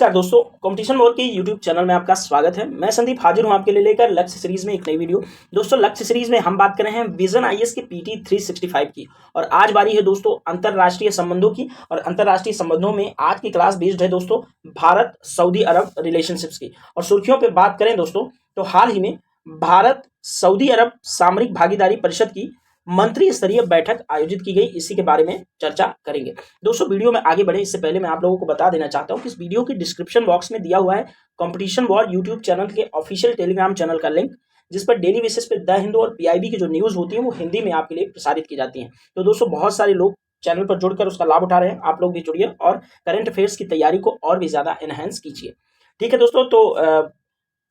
नमस्कार दोस्तों, competition war के यूट्यूब चैनल में आपका स्वागत है। मैं संदीप हाजिर हूं आपके लिए लेकर लक्ष्य सीरीज में एक नई वीडियो। दोस्तों, लक्ष्य सीरीज में हम बात कर रहे हैं विजन आईएएस की पीटी 365 की। और आज बारी है दोस्तों अंतरराष्ट्रीय संबंधों की। और अंतरराष्ट्रीय संबंधों में आज की क्लास बेस्ड है दोस्तों भारत सऊदी अरब रिलेशनशिप्स की। और सुर्खियों पर बात करें दोस्तों तो हाल ही में भारत सऊदी अरब सामरिक भागीदारी परिषद की मंत्री स्तरीय बैठक आयोजित की गई, इसी के बारे में चर्चा करेंगे। दोस्तों, वीडियो में आगे बढ़े इससे पहले मैं आप लोगों को बता देना चाहता हूं कि इस वीडियो के डिस्क्रिप्शन बॉक्स में दिया हुआ है कंपटीशन वॉर यूट्यूब चैनल के ऑफिशियल टेलीग्राम चैनल का लिंक, जिस पर डेली बेसिस पे द हिंदू और पीआईबी की जो न्यूज होती है वो हिंदी में आपके लिए प्रसारित की जाती है। तो दोस्तों, बहुत सारे लोग चैनल पर जुड़कर उसका लाभ उठा रहे हैं, आप लोग भी जुड़िए और करंट अफेयर्स की तैयारी को और भी ज्यादा एनहांस कीजिए। ठीक है दोस्तों, तो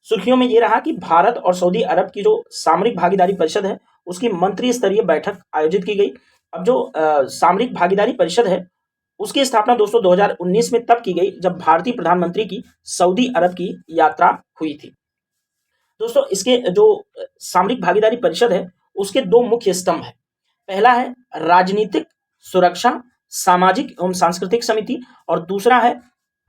सुर्खियों में ये रहा कि भारत और सऊदी अरब की जो सामरिक भागीदारी परिषद है उसकी मंत्री स्तरीय बैठक आयोजित की गई। अब जो सामरिक भागीदारी परिषद है उसकी स्थापना दोस्तों 2019 में तब की गई जब भारतीय प्रधानमंत्री की सऊदी अरब की यात्रा हुई थी। दोस्तों, इसके जो सामरिक भागीदारी परिषद है उसके दो मुख्य स्तंभ है। पहला है राजनीतिक सुरक्षा सामाजिक एवं सांस्कृतिक समिति और दूसरा है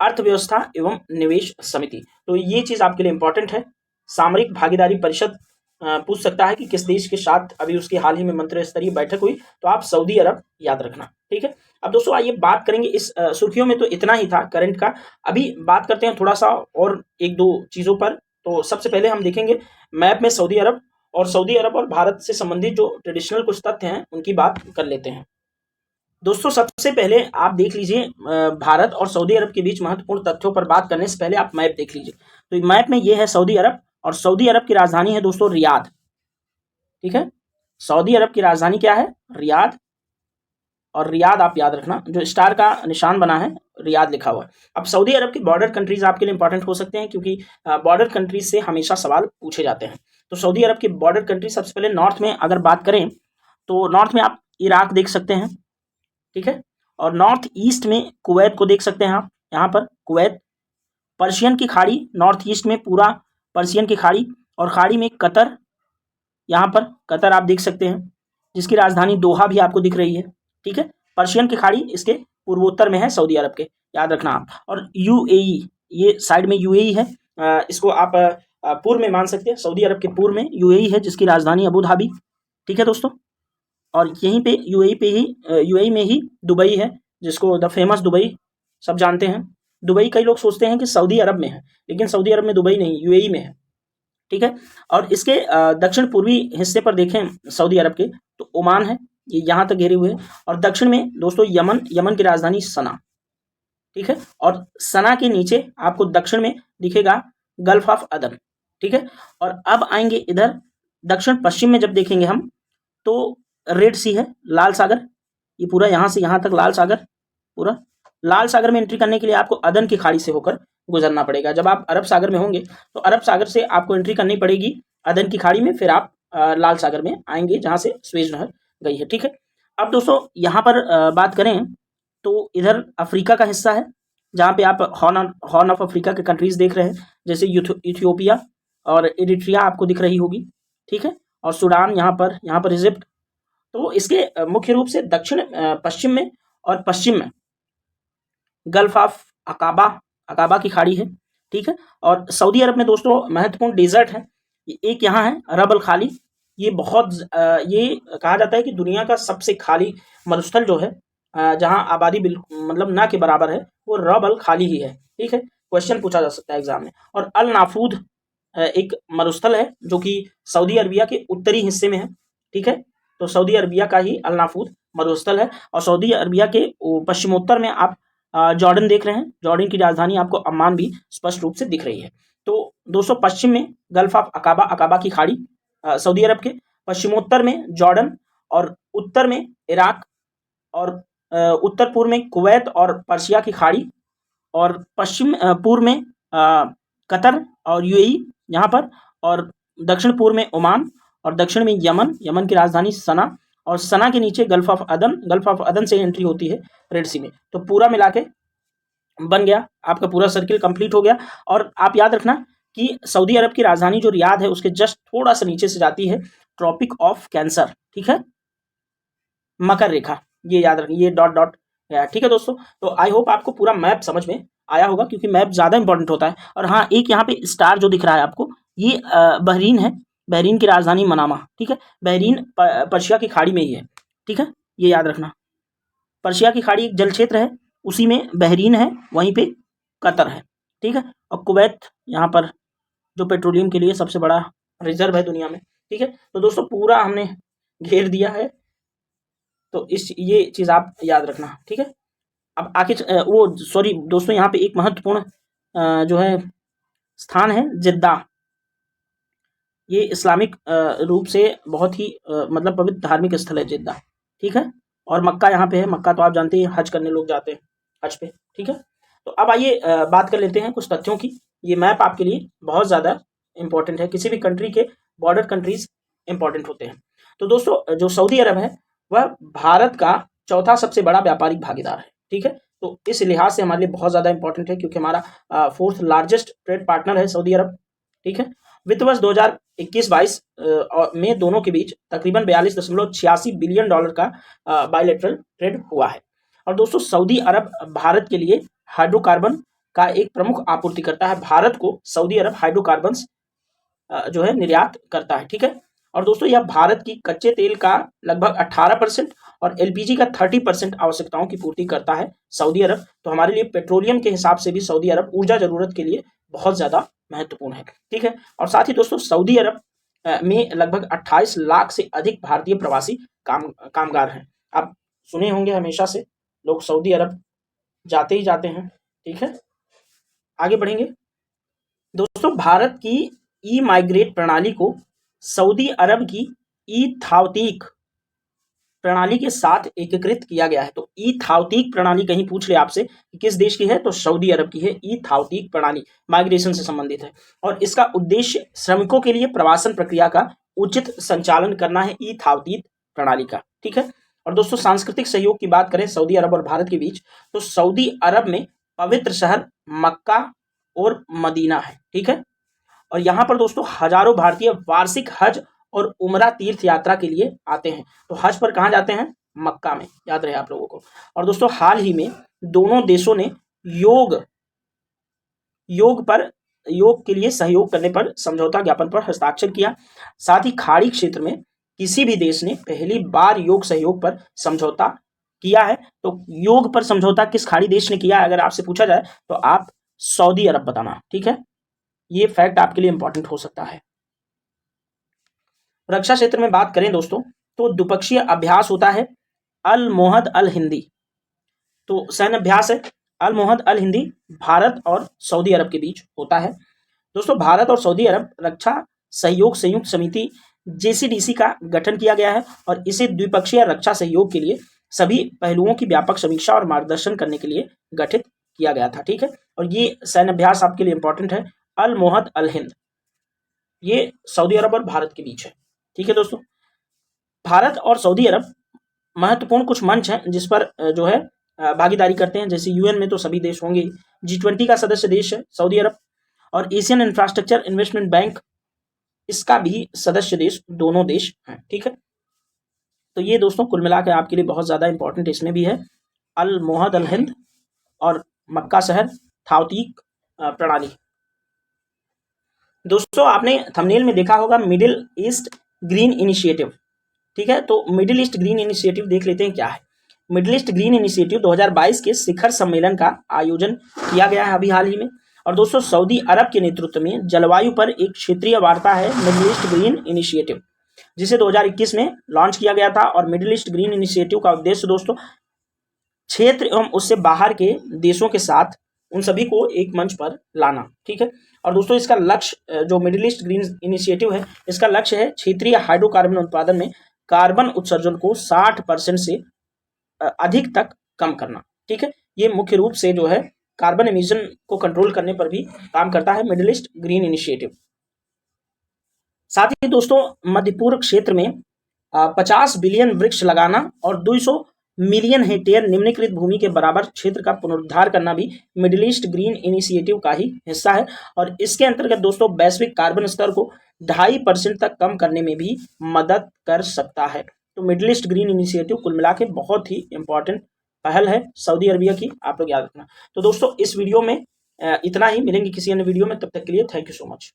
अर्थव्यवस्था एवं निवेश समिति। तो ये चीज आपके लिए इंपॉर्टेंट है। सामरिक भागीदारी परिषद पूछ सकता है कि किस देश के साथ अभी उसकी हाल ही में मंत्री स्तरीय बैठक हुई, तो आप सऊदी अरब याद रखना। ठीक है, अब दोस्तों आइए बात करेंगे इस सुर्खियों में तो इतना ही था करंट का। अभी बात करते हैं थोड़ा सा और एक दो चीजों पर। तो सबसे पहले हम देखेंगे मैप में सऊदी अरब और भारत से संबंधित जो ट्रेडिशनल कुछ तथ्य हैं उनकी बात कर लेते हैं। दोस्तों, सबसे पहले आप देख लीजिए भारत और सऊदी अरब के बीच महत्वपूर्ण तथ्यों पर बात करने से पहले आप मैप देख लीजिए। तो मैप में ये है सऊदी अरब और सऊदी अरब की राजधानी है दोस्तों रियाद। ठीक है, सऊदी अरब की राजधानी क्या है? रियाद। और रियाद आप याद रखना, जो स्टार का निशान बना है रियाद लिखा हुआ है। अब सऊदी अरब की बॉर्डर कंट्रीज आपके लिए इंपॉर्टेंट हो सकते हैं क्योंकि बॉर्डर कंट्रीज से हमेशा सवाल पूछे जाते हैं। तो सऊदी अरब की बॉर्डर कंट्री सबसे पहले नॉर्थ में अगर बात करें तो नॉर्थ में आप इराक देख सकते हैं। ठीक है, और नॉर्थ ईस्ट में कुवैत को देख सकते हैं आप, यहाँ पर कुवैत। पर्शियन की खाड़ी नॉर्थ ईस्ट में पूरा पर्शियन की खाड़ी, और खाड़ी में कतर, यहाँ पर कतर आप देख सकते हैं जिसकी राजधानी दोहा भी आपको दिख रही है। ठीक है, पर्शियन की खाड़ी इसके पूर्वोत्तर में है सऊदी अरब के, याद रखना आप। और यूएई, ये साइड में यूएई है, इसको आप पूर्व में मान सकते हैं। सऊदी अरब के पूर्व में यूएई है जिसकी राजधानी अबू धाबी। ठीक है दोस्तों, और यहीं पे यूएई में ही दुबई है जिसको द फेमस दुबई सब जानते हैं। दुबई कई लोग सोचते हैं कि सऊदी अरब में है, लेकिन सऊदी अरब में दुबई नहीं, यूएई में है। ठीक है, और इसके दक्षिण पूर्वी हिस्से पर देखें सऊदी अरब के तो ओमान है, ये यहाँ तक घेरे हुए है। और दक्षिण में दोस्तों यमन की राजधानी सना। ठीक है, और सना के नीचे आपको दक्षिण में दिखेगा गल्फ ऑफ अदन। ठीक है, और अब आएंगे इधर दक्षिण पश्चिम में जब देखेंगे हम तो रेड सी है, लाल सागर, ये पूरा यहाँ से यहाँ तक लाल सागर। पूरा लाल सागर में एंट्री करने के लिए आपको अदन की खाड़ी से होकर गुजरना पड़ेगा। जब आप अरब सागर में होंगे तो अरब सागर से आपको एंट्री करनी पड़ेगी अदन की खाड़ी में, फिर आप लाल सागर में आएंगे जहां से स्वेज नहर गई है। ठीक है, अब दोस्तों यहाँ पर बात करें तो इधर अफ्रीका का हिस्सा है जहाँ पे आप हॉर्न ऑफ अफ्रीका के कंट्रीज देख रहे हैं, जैसे इथियोपिया और एरिट्रिया आपको दिख रही होगी। ठीक है, और सूडान यहाँ पर इजिप्ट। तो इसके मुख्य रूप से दक्षिण पश्चिम में और पश्चिम में गल्फ ऑफ अकाबा की खाड़ी है। ठीक है, और सऊदी अरब में दोस्तों महत्वपूर्ण डेजर्ट है, एक यहाँ है रब अल खाली। ये ये कहा जाता है कि दुनिया का सबसे खाली मरुस्थल जो है जहाँ आबादी मतलब ना के बराबर है, वो रब अल खाली ही है। ठीक है, क्वेश्चन पूछा जा सकता है एग्जाम में। और अल नाफूद एक मरुस्थल है जो कि सऊदी अरबिया के उत्तरी हिस्से में है। ठीक है, तो सऊदी अरबिया का ही अल नाफूद मरुस्थल है। और सऊदी अरबिया के पश्चिमोत्तर में आप जॉर्डन देख रहे हैं, जॉर्डन की राजधानी आपको अम्मान भी स्पष्ट रूप से दिख रही है। तो दोस्तों, पश्चिम में गल्फ ऑफ अकाबा की खाड़ी सऊदी अरब के, पश्चिमोत्तर में जॉर्डन, और उत्तर में इराक, और उत्तर पूर्व में कुवैत और पर्शिया की खाड़ी, और पश्चिम पूर्व में कतर और यूएई यहाँ पर, और दक्षिण पूर्व में ओमान, और दक्षिण में यमन की राजधानी सना, और सना के नीचे गल्फ ऑफ अदन से एंट्री होती है रेड सी में। तो पूरा मिला के बन गया, आपका पूरा सर्किल कंप्लीट हो गया। और आप याद रखना कि सऊदी अरब की राजधानी जो रियाद है उसके जस्ट थोड़ा सा नीचे से जाती है ट्रॉपिक ऑफ कैंसर। ठीक है, मकर रेखा, ये याद रखिए, ये डॉट। ठीक है दोस्तों, तो आई होप आपको पूरा मैप समझ में आया होगा क्योंकि मैप ज़्यादा इंपॉर्टेंट होता है। और हाँ, एक यहाँ पे स्टार जो दिख रहा है आपको, ये बहरीन है, बहरीन की राजधानी मनामा, ठीक है। बहरीन पर्शिया की खाड़ी में ही है, ठीक है, ये याद रखना। पर्शिया की खाड़ी एक जल क्षेत्र है, उसी में बहरीन है, वहीं पे कतर है, ठीक है। और कुवैत यहाँ पर जो पेट्रोलियम के लिए सबसे बड़ा रिजर्व है दुनिया में, ठीक है। तो दोस्तों पूरा हमने घेर दिया है, तो ये चीज़ आप याद रखना, ठीक है। अब आगे वो सॉरी दोस्तों, यहाँ पे एक महत्वपूर्ण जो है स्थान है जिद्दा। ये इस्लामिक रूप से बहुत ही मतलब पवित्र धार्मिक स्थल है जिद्दा, ठीक है। और मक्का यहाँ पे है, मक्का तो आप जानते हैं हज करने लोग जाते हैं हज पे, ठीक है। तो अब आइए बात कर लेते हैं कुछ तथ्यों की। ये मैप आपके लिए बहुत ज़्यादा इंपॉर्टेंट है, किसी भी कंट्री के बॉर्डर कंट्रीज इंपॉर्टेंट होते हैं। तो दोस्तों जो सऊदी अरब है वह भारत का चौथा सबसे बड़ा व्यापारिक भागीदार है, ठीक है। तो इस लिहाज से हमारे लिए बहुत ज़्यादा इंपॉर्टेंट है क्योंकि हमारा फोर्थ लार्जेस्ट ट्रेड पार्टनर है सऊदी अरब, ठीक है। वित्त वर्ष 2021-22 में दोनों के बीच तकरीबन 42.86 बिलियन डॉलर का बायलैटरल ट्रेड हुआ है। और दोस्तों सऊदी अरब भारत के लिए हाइड्रोकार्बन का एक प्रमुख आपूर्तिकर्ता है। भारत को सऊदी अरब हाइड्रोकार्बन्स जो है निर्यात करता है, ठीक है। और दोस्तों यह भारत की कच्चे तेल का लगभग 18% और एलपीजी का 30% आवश्यकताओं की पूर्ति करता है सऊदी अरब। तो हमारे लिए पेट्रोलियम के हिसाब से भी सऊदी अरब ऊर्जा जरूरत के लिए बहुत ज़्यादा महत्वपूर्ण है, ठीक है। और साथ ही दोस्तों सऊदी अरब में लगभग 28 लाख से अधिक भारतीय प्रवासी कामगार हैं। आप सुने होंगे हमेशा से लोग सऊदी अरब जाते ही जाते हैं, ठीक है। आगे बढ़ेंगे दोस्तों, भारत की ई माइग्रेट प्रणाली को सऊदी अरब की ई थावतीक प्रणाली के साथ एकीकृत किया गया है। तो ई थावतीक प्रणाली कहीं पूछ ले आपसे कि किस देश की है, तो सऊदी अरब की है। ई थावतीक प्रणाली माइग्रेशन से संबंधित है और इसका उद्देश्य श्रमिकों के लिए प्रवासन प्रक्रिया का उचित संचालन करना है, ई थावतीक प्रणाली का, ठीक है। और दोस्तों सांस्कृतिक सहयोग की बात करें सऊदी अरब और भारत के बीच, तो सऊदी अरब में पवित्र शहर मक्का और मदीना है, ठीक है। और यहाँ पर दोस्तों हजारों भारतीय वार्षिक हज और उमरा तीर्थ यात्रा के लिए आते हैं। तो हज पर कहाँ जाते हैं? मक्का में, याद रहे आप लोगों को। और दोस्तों हाल ही में दोनों देशों ने योग के लिए सहयोग करने पर समझौता ज्ञापन पर हस्ताक्षर किया। साथ ही खाड़ी क्षेत्र में किसी भी देश ने पहली बार योग सहयोग पर समझौता किया है। तो योग पर समझौता किस खाड़ी देश ने किया है अगर आपसे पूछा जाए तो आप सऊदी अरब बताना, ठीक है। ये फैक्ट आपके लिए इंपॉर्टेंट हो सकता है। रक्षा क्षेत्र में बात करें दोस्तों तो द्विपक्षीय अभ्यास होता है अल मोहद अल हिंदी। तो सैन्य अभ्यास है अल मोहद अल हिंदी भारत और सऊदी अरब के बीच होता है। दोस्तों भारत और सऊदी अरब रक्षा सहयोग संयुक्त समिति JCDC का गठन किया गया है और इसे द्विपक्षीय रक्षा सहयोग के लिए सभी पहलुओं की व्यापक समीक्षा और मार्गदर्शन करने के लिए गठित किया गया था, ठीक है। और ये सैन्य अभ्यास आपके लिए इंपॉर्टेंट है अल मोहद अल हिंद, ये सऊदी अरब और भारत के बीच है, ठीक है। दोस्तों भारत और सऊदी अरब महत्वपूर्ण कुछ मंच हैं जिस पर जो है भागीदारी करते हैं, जैसे यूएन में तो सभी देश होंगे ही, G20 का सदस्य देश है सऊदी अरब और एशियन इंफ्रास्ट्रक्चर इन्वेस्टमेंट बैंक इसका भी सदस्य देश दोनों देश हैं, ठीक है। तो ये दोस्तों कुल मिलाकर आपके लिए बहुत ज़्यादा इंपॉर्टेंट इसमें भी है अल मोहद अल हिंद और मक्का शहर थावतीक प्रणाली। दोस्तों आपने थंबनेल में देखा होगा मिडिल ईस्ट ग्रीन इनिशिएटिव, ठीक है। तो मिडिल ईस्ट ग्रीन इनिशिएटिव देख लेते हैं क्या है। मिडिल ईस्ट ग्रीन इनिशिएटिव 2022 के शिखर सम्मेलन का आयोजन किया गया है अभी हाल ही में। और दोस्तों सऊदी अरब के नेतृत्व में जलवायु पर एक क्षेत्रीय वार्ता है मिडिल ईस्ट ग्रीन इनिशिएटिव, जिसे 2021 में लॉन्च किया गया था। और मिडिल ईस्ट ग्रीन इनिशिएटिव का उद्देश्य दोस्तों क्षेत्र एवं उससे बाहर के देशों के साथ उन सभी को एक मंच पर लाना, ठीक है। और दोस्तों इसका लक्ष्य जो मिडिल ईस्ट ग्रीन इनिशिएटिव है इसका लक्ष्य है क्षेत्रीय हाइड्रोकार्बन उत्पादन में कार्बन उत्सर्जन को 60% से अधिक तक कम करना, ठीक है। ये मुख्य रूप से जो है कार्बन एमिशन को कंट्रोल करने पर भी काम करता है मिडिल ईस्ट ग्रीन इनिशिएटिव। साथ ही दोस्तों मध्य पूर्व क्षेत्र में 50 बिलियन वृक्ष लगाना और 200 मिलियन हेक्टेयर निम्नलिखित भूमि के बराबर क्षेत्र का पुनरुद्धार करना भी मिडिल ईस्ट ग्रीन इनिशिएटिव का ही हिस्सा है। और इसके अंतर्गत दोस्तों वैश्विक कार्बन स्तर को 2.5% तक कम करने में भी मदद कर सकता है। तो मिडिल ईस्ट ग्रीन इनिशिएटिव कुल मिला के बहुत ही इंपॉर्टेंट पहल है सऊदी अरबिया की, आप लोग याद रखना। तो दोस्तों इस वीडियो में इतना ही, मिलेंगे किसी अन्य वीडियो में, तब तक के लिए थैंक यू सो मच।